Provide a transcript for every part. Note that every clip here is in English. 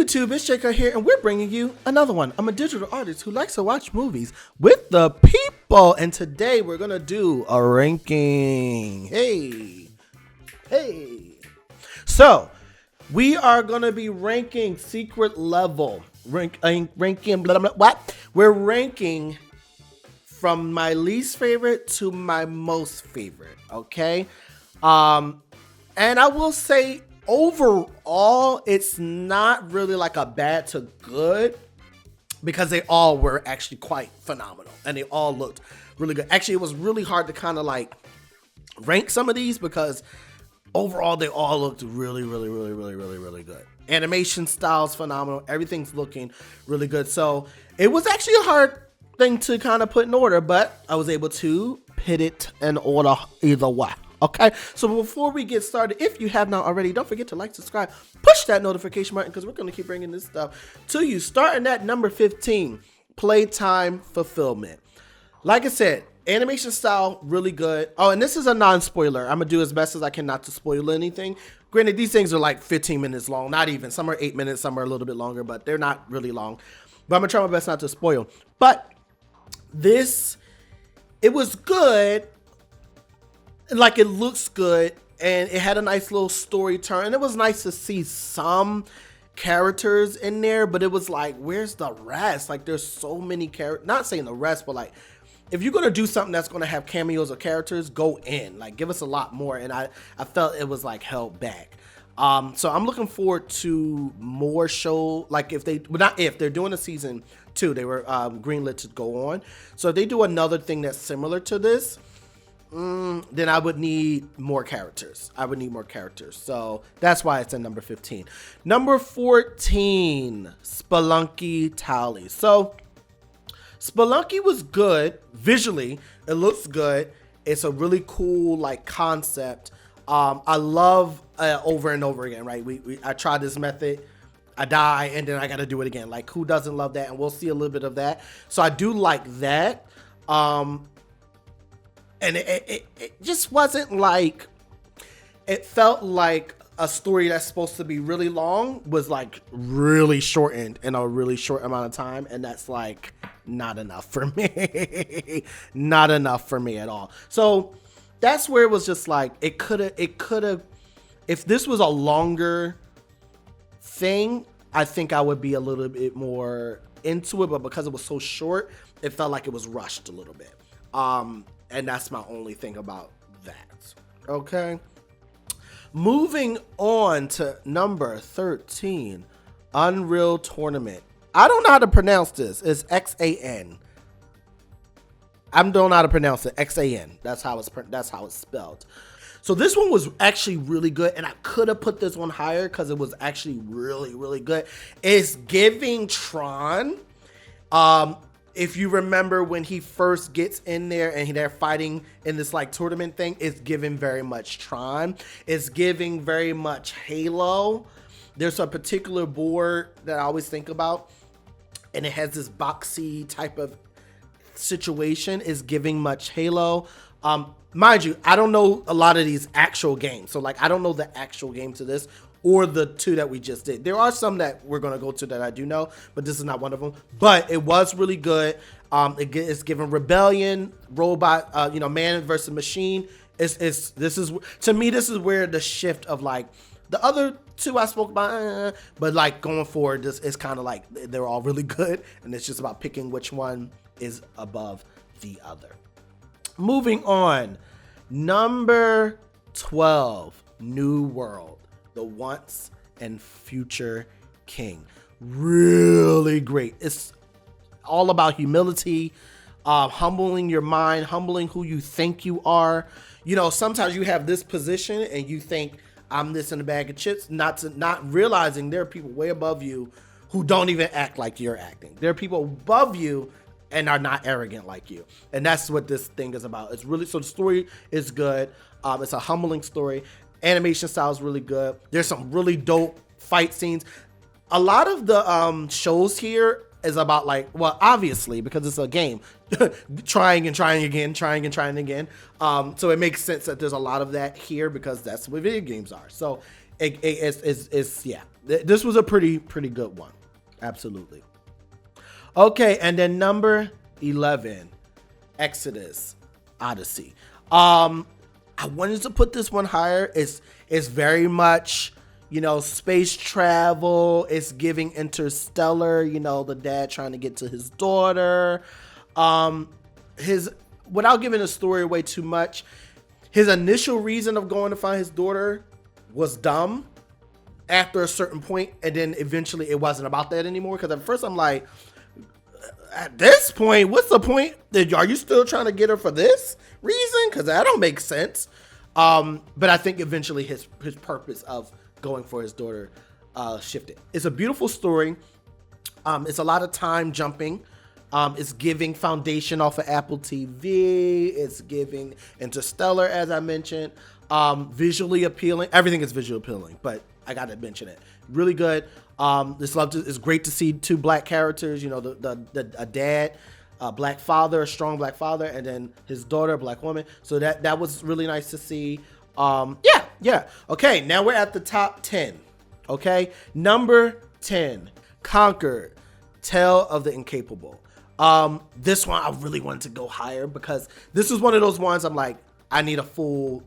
YouTube, it's Jacob here, and we're bringing you another one. I'm a digital artist who likes to watch movies with the people, and today we're gonna do a ranking. Hey. So, we are gonna be ranking secret level. Ranking, blah, blah, blah, what? We're ranking from my least favorite to my most favorite, okay? And I will say, overall, it's not really like a bad to good because they all were actually quite phenomenal and they all looked really good. Actually, it was really hard to kind of like rank some of these because overall they all looked really good. Animation style's phenomenal. Everything's looking really good. So it was actually a hard thing to kind of put in order, but I was able to put it in order either way. Okay, so before we get started, if you have not already, don't forget to like, subscribe, push that notification button because we're going to keep bringing this stuff to you. Starting at number 15, Playtime Fulfillment. Like I said, animation style, really good. Oh, and this is a non-spoiler. I'm going to do as best as I can not to spoil anything. Granted, these things are like 15 minutes long, not even. Some are 8 minutes, some are a little bit longer, but they're not really long. But I'm going to try my best not to spoil. But this, it was good. Like, it looks good and it had a nice little story turn, and it was nice to see some characters in there, but it was like, where's the rest? Like, there's so many characters, not saying the rest, but like, if you're going to do something that's going to have cameos of characters, go in, like, give us a lot more. And I felt it was like held back. So I'm looking forward to more show, like if they, well, not if, they're doing a season 2, they were greenlit to go on. So if they do another thing that's similar to this, then I would need more characters. So that's why it's in number 15. Number 14, Spelunky Tally. So Spelunky was good visually. It looks good. It's a really cool like concept. I love over and over again, right? I tried this method, I die, and then I got to do it again. Like, who doesn't love that? And we'll see a little bit of that. So I do like that. And it just wasn't like, it felt like a story that's supposed to be really long was like really shortened in a really short amount of time. And that's like not enough for me. Not enough for me at all. So that's where it was just like, it could have, if this was a longer thing, I think I would be a little bit more into it. But because it was so short, it felt like it was rushed a little bit. And that's my only thing about that. Okay. Moving on to number 13, Unreal Tournament. I don't know how to pronounce this. It's X-A-N. I don't know how to pronounce it. X-A-N. That's how it's spelled. So this one was actually really good, and I could have put this one higher because it was actually really good. It's giving Tron. If you remember when he first gets in there and they're fighting in this like tournament thing, it's giving very much Tron. It's giving very much Halo. There's a particular board that I always think about, and it has this boxy type of situation. It's giving much Halo. Mind you, I don't know a lot of these actual games. So like, I don't know the actual game to this or the 2 that we just did. There are some that we're going to go to that I do know, but this is not one of them. But it was really good. It's given Rebellion, robot, man versus machine. This is, to me, this is where the shift of like the other 2 I spoke about, but like going forward, this is kind of like they're all really good, and it's just about picking which one is above the other. Moving on, number 12, New World. The Once and Future King. Really great. It's all about humility, humbling your mind, humbling who you think you are. You know, sometimes you have this position and you think, I'm this in a bag of chips, not realizing there are people way above you who don't even act like you're acting. There are people above you and are not arrogant like you. And that's what this thing is about. It's really, so the story is good. It's a humbling story. Animation style is really good. There's some really dope fight scenes. A lot of the shows here is about like, well, obviously because it's a game, trying and trying again, trying and trying again. So it makes sense that there's a lot of that here because that's what video games are. So it's yeah, this was a pretty good one, absolutely. Okay, and then number 11, Exodus Odyssey. I wanted to put this one higher. It's very much, you know, space travel. It's giving Interstellar, you know, the dad trying to get to his daughter. Without giving the story away too much, his initial reason of going to find his daughter was dumb after a certain point, and then eventually it wasn't about that anymore. Because at first I'm like, at this point, what's the point? Are you still trying to get her for this reason? Because that don't make sense. But I think eventually his purpose of going for his daughter shifted. It's a beautiful story. It's a lot of time jumping. It's giving Foundation off of Apple TV. It's giving Interstellar, as I mentioned. Visually appealing. Everything is visually appealing, but I got to mention it. Really good. It's great to see two black characters. You know, a dad, a black father, a strong black father, and then his daughter, a black woman. So that was really nice to see. Yeah. Okay, now we're at the top 10. Okay, number 10, Conquer, Tale of the Incapable. This one I really wanted to go higher because this is one of those ones I'm like, I need a full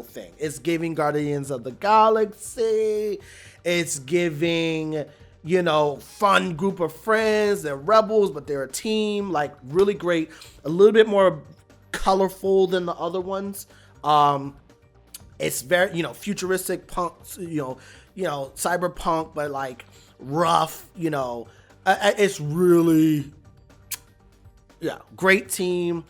thing. It's giving Guardians of the Galaxy. It's giving, you know, fun group of friends. They're rebels, but they're a team. Like, really great. A little bit more colorful than the other ones. It's very, you know, futuristic punk, you know, cyberpunk, but like rough, you know. It's really, yeah, great team.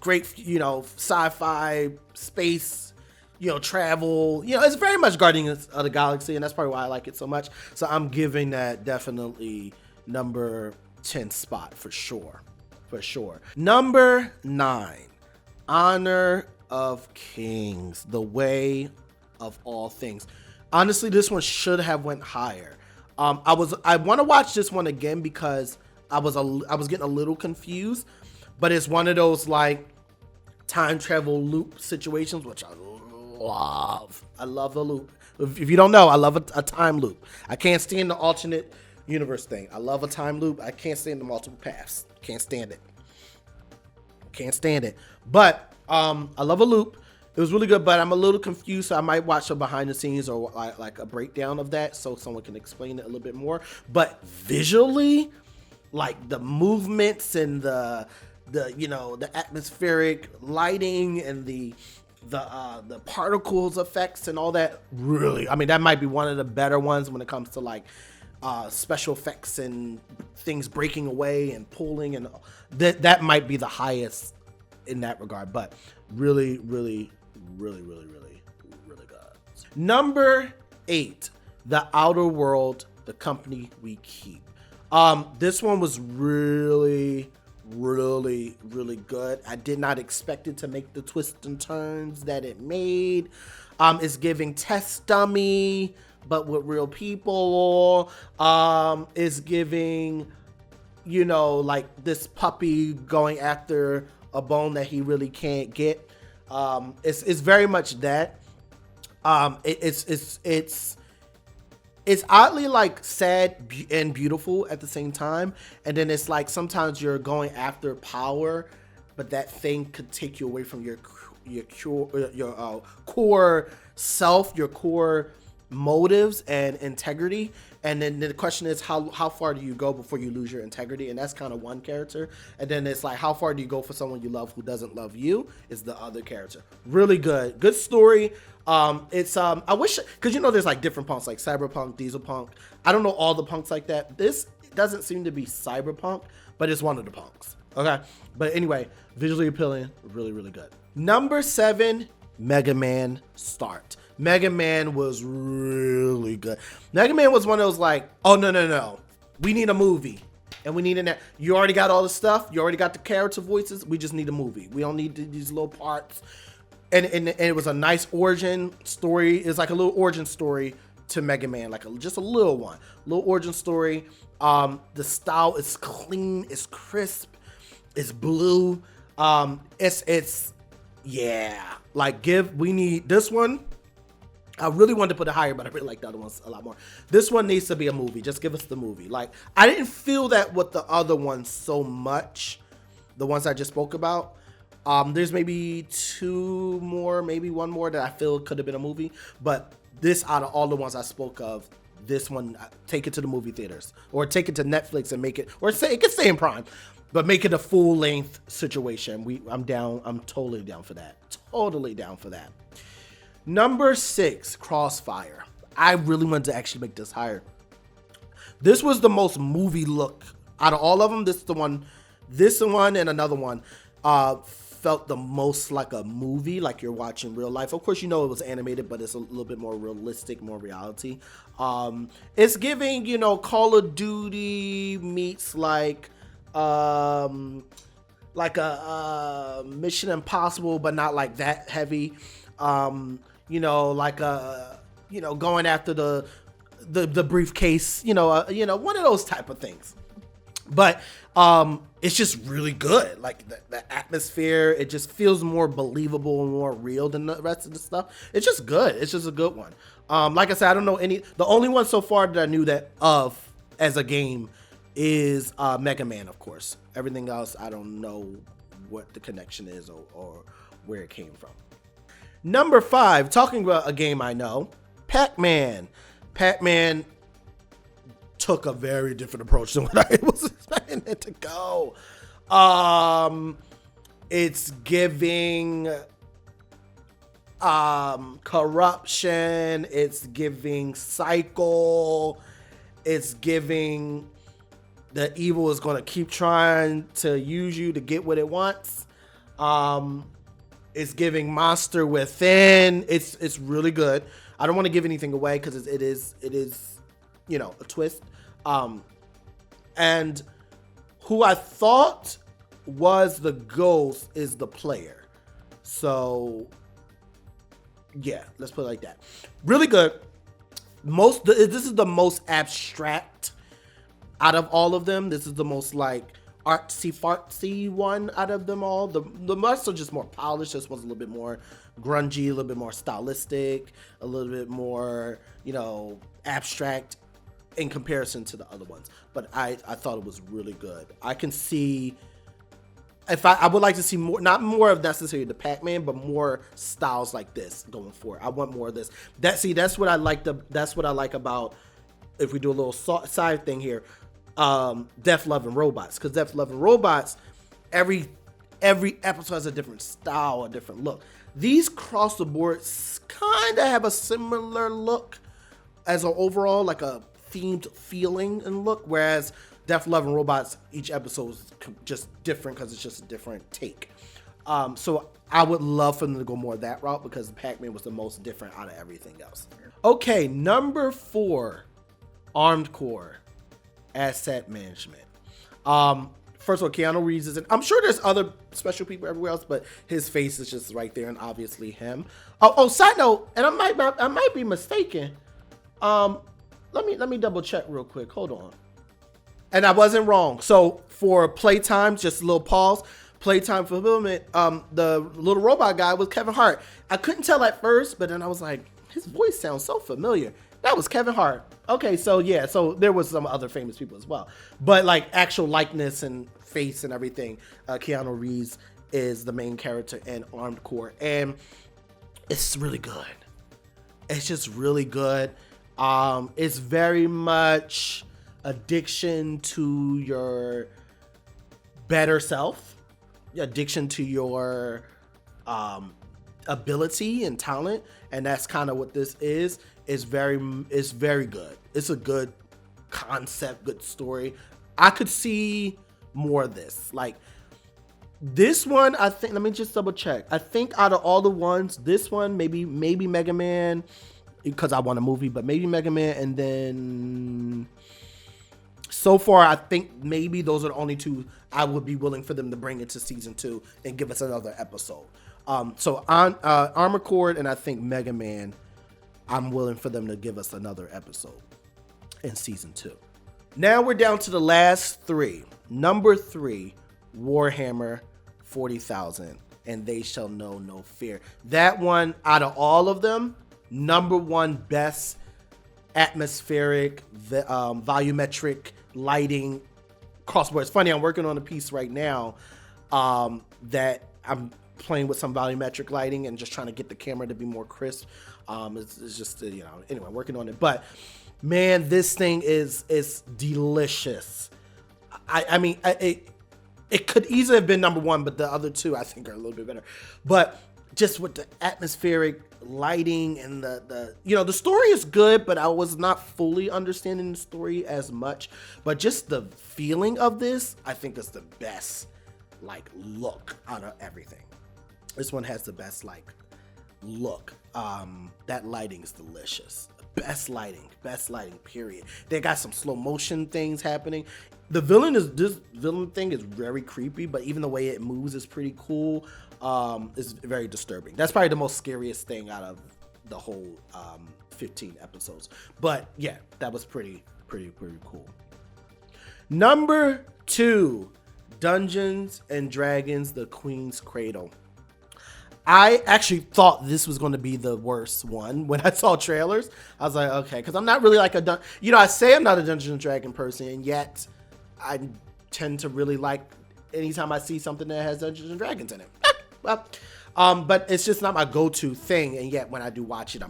Great, you know, sci-fi, space, you know, travel. You know, it's very much Guardians of the Galaxy, and that's probably why I like it so much. So I'm giving that definitely number 10 spot for sure. For sure. Number 9, Honor of Kings, The Way of All Things. Honestly, this one should have went higher. I want to watch this one again because I was getting a little confused. But it's one of those like time travel loop situations, which I love. I love the loop. If you don't know, I love a time loop. I can't stand the alternate universe thing. I love a time loop. I can't stand the multiple paths. Can't stand it. But I love a loop. It was really good, but I'm a little confused, so I might watch a behind the scenes or like a breakdown of that so someone can explain it a little bit more. But visually, like the movements and the you know, the atmospheric lighting and the particles effects and all that, really, I mean, that might be one of the better ones when it comes to like special effects and things breaking away and pulling, and that might be the highest in that regard. But really good. Number 8, The Outer World, The Company We Keep. This one was really good. I did not expect it to make the twists and turns that it made. It's giving test dummy, but with real people. It's giving, you know, like this puppy going after a bone that he really can't get. It's very much that. It's oddly like sad and beautiful at the same time. And then it's like sometimes you're going after power, but that thing could take you away from your core self, your core motives and integrity. And then the question is, how far do you go before you lose your integrity? And that's kind of one character. And then it's like, how far do you go for someone you love who doesn't love you is the other character. Really good story. It's I wish, because you know there's like different punks like cyberpunk, diesel punk. I don't know all the punks like that. This doesn't seem to be cyberpunk, but it's one of the punks. Okay, but anyway, visually appealing, really good. Number 7, Mega Man Start. Mega Man was really good. Mega Man was one of those like, oh no, we need a movie. And we need you already got all the stuff. You already got the character voices. We just need a movie. We don't need these little parts. And it was a nice origin story. It's like a little origin story to Mega Man, like just a little origin story. The style is clean, it's crisp, it's blue. It's yeah. Like we need this one. I really wanted to put it higher, but I really like the other ones a lot more. This one needs to be a movie. Just give us the movie. Like, I didn't feel that with the other ones so much. The ones I just spoke about. There's maybe two more, maybe one more that I feel could have been a movie. But this, out of all the ones I spoke of, this one, take it to the movie theaters. Or take it to Netflix and make it, or say it can stay in Prime. But make it a full-length situation. I'm down. I'm totally down for that. Totally down for that. Number 6, Crossfire. I really wanted to actually make this higher. This was the most movie look out of all of them. This one and another one felt the most like a movie, like you're watching real life. Of course, you know it was animated, but it's a little bit more realistic, more reality. It's giving, Call of Duty meets like a Mission Impossible, but not like that heavy. Going after the briefcase, one of those type of things. But it's just really good. Like the atmosphere, it just feels more believable and more real than the rest of the stuff. It's just good. It's just a good one. Like I said, I don't know the only one so far that I knew that of as a game is Mega Man, of course. Everything else, I don't know what the connection is or where it came from. Number 5, talking about a game I know, Pac-Man. Pac-Man took a very different approach than what I was expecting it to go. It's giving corruption, it's giving cycle, it's giving the evil is going to keep trying to use you to get what it wants. It's giving monster within. It's really good. I don't want to give anything away because it is a twist. And who I thought was the ghost is the player. So yeah, let's put it like that. Really good. This is the most abstract out of all of them. This is the most like artsy fartsy one out of them all. The rest are just more polished. This one's a little bit more grungy, a little bit more stylistic, a little bit more, abstract in comparison to the other ones. But I thought it was really good. I can see if I would like to see more, not more of necessarily the Pac-Man, but more styles like this going forward. I want more of this. That's what I like. That's what I like about, if we do a little side thing here, Death, Love, and Robots. Because Death, Love, and Robots, every episode has a different style, a different look. These cross the board kind of have a similar look as an overall, like a themed feeling and look, whereas Death, Love, and Robots, each episode is just different because it's just a different take. So I would love for them to go more that route because Pac-Man was the most different out of everything else. Okay, number 4, Armed Core Asset Management. First of all, Keanu Reeves is in. I'm sure there's other special people everywhere else, but his face is just right there, and obviously him. Oh, side note, and I might be mistaken. Let me double check real quick. Hold on. And I wasn't wrong. So for playtime, just a little pause. Playtime fulfillment. The little robot guy was Kevin Hart. I couldn't tell at first, but then I was like, his voice sounds so familiar. That was Kevin Hart. Okay, so yeah, so there was some other famous people as well, but like actual likeness and face and everything, Keanu Reeves is the main character in Armed Core, and it's really good. It's just really good. It's very much addiction to your better self, addiction to your ability and talent, and that's kind of what this is. It's very good. It's a good concept, good story. I could see more of this. Like this one, I think. Let me just double check. I think out of all the ones, this one maybe Mega Man, because I want a movie, but maybe Mega Man, and then so far I think maybe those are the only two I would be willing for them to bring into season 2 and give us another episode. So on Armored Core and I think Mega Man I'm willing for them to give us another episode in season 2. Now we're down to the last 3. Number 3, Warhammer 40,000, and They Shall Know No Fear. That one, out of all of them, number 1 best atmospheric, volumetric lighting crossboard. It's funny, I'm working on a piece right now that I'm playing with some volumetric lighting and just trying to get the camera to be more crisp. It's just, anyway, working on it. But man, this thing is delicious. I mean, it could easily have been number 1, but the other 2 I think are a little bit better. But just with the atmospheric lighting and the story is good, but I was not fully understanding the story as much. But just the feeling of this, I think is the best look out of everything. This one has the best look. That lighting is delicious. Best lighting, period. They got some slow motion things happening. This villain thing is very creepy, but even the way it moves is pretty cool. It's very disturbing. That's probably the most scariest thing out of the whole 15 episodes. But yeah, that was pretty cool. Number 2, Dungeons and Dragons: The Queen's Cradle. I actually thought this was going to be the worst one when I saw trailers. I was like, okay, because I'm not really I say I'm not a Dungeons and Dragon person, and yet I tend to really like anytime I see something that has Dungeons and Dragons in it. But it's just not my go-to thing, and yet when I do watch it,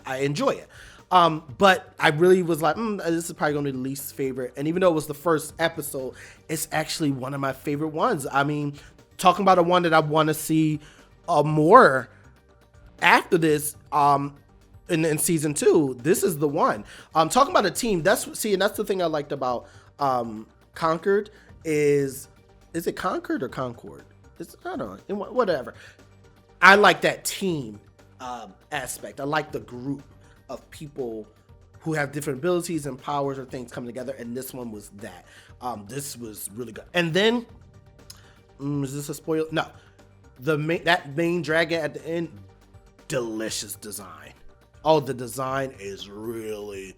I enjoy it. But I really was like, this is probably going to be the least favorite. And even though it was the first episode, it's actually one of my favorite ones. I mean, talking about a one that I want to see more after this in season 2, this is the one. Talking about a team, that's the thing I liked about Concord is it Concord or Concord? I don't know, whatever. I like that team aspect. I like the group of people who have different abilities and powers or things coming together, and this one was that. This was really good. And then, is this a spoiler? No. That main dragon at the end, delicious design. Oh, the design is really,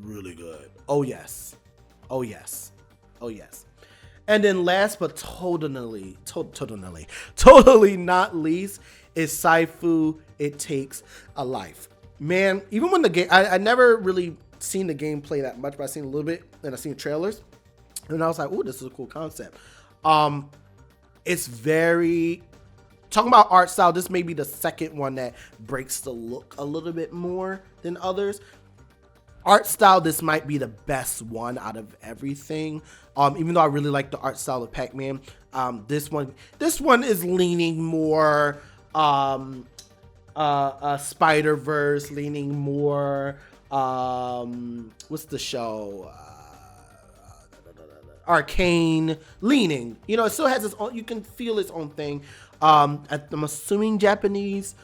really good. Oh yes. And then last but totally not least is Saifu, It Takes a Life. Man, even when the game, I never really seen the gameplay that much, but I've seen a little bit and I've seen trailers. And I was like, ooh, this is a cool concept. It's very, talking about art style, this may be the second one that breaks the look a little bit more than others. Art style, this might be the best one out of everything. Even though I really like the art style of Pac-Man, this one is leaning more Spider-Verse, leaning more what's the show? Arcane leaning. It still has its own, you can feel its own thing. I'm assuming Japanese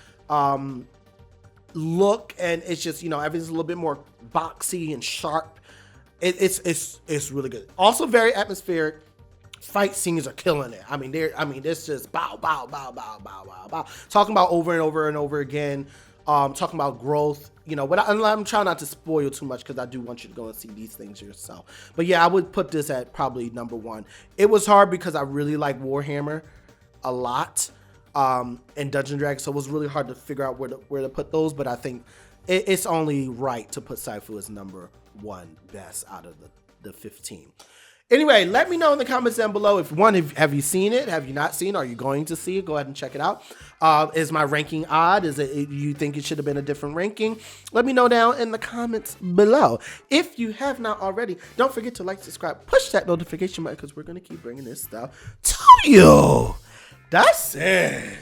look, and it's just, everything's a little bit more boxy and sharp. It's really good. Also very atmospheric. Fight scenes are killing it. It's just bow, bow, bow, bow, bow, bow, bow. Talking about over and over and over again. Talking about growth. But I'm trying not to spoil too much because I do want you to go and see these things yourself. But yeah, I would put this at probably number 1. It was hard because I really like Warhammer a lot. And Dungeons & Dragons, so it was really hard to figure out where to put those, but I think it's only right to put Saifu as number 1 best out of the 15. Anyway, let me know in the comments down below have you seen it? Have you not seen it? Are you going to see it? Go ahead and check it out. Is my ranking odd? You think it should have been a different ranking? Let me know down in the comments below. If you have not already, don't forget to like, subscribe, push that notification button because we're going to keep bringing this stuff to you. That's it.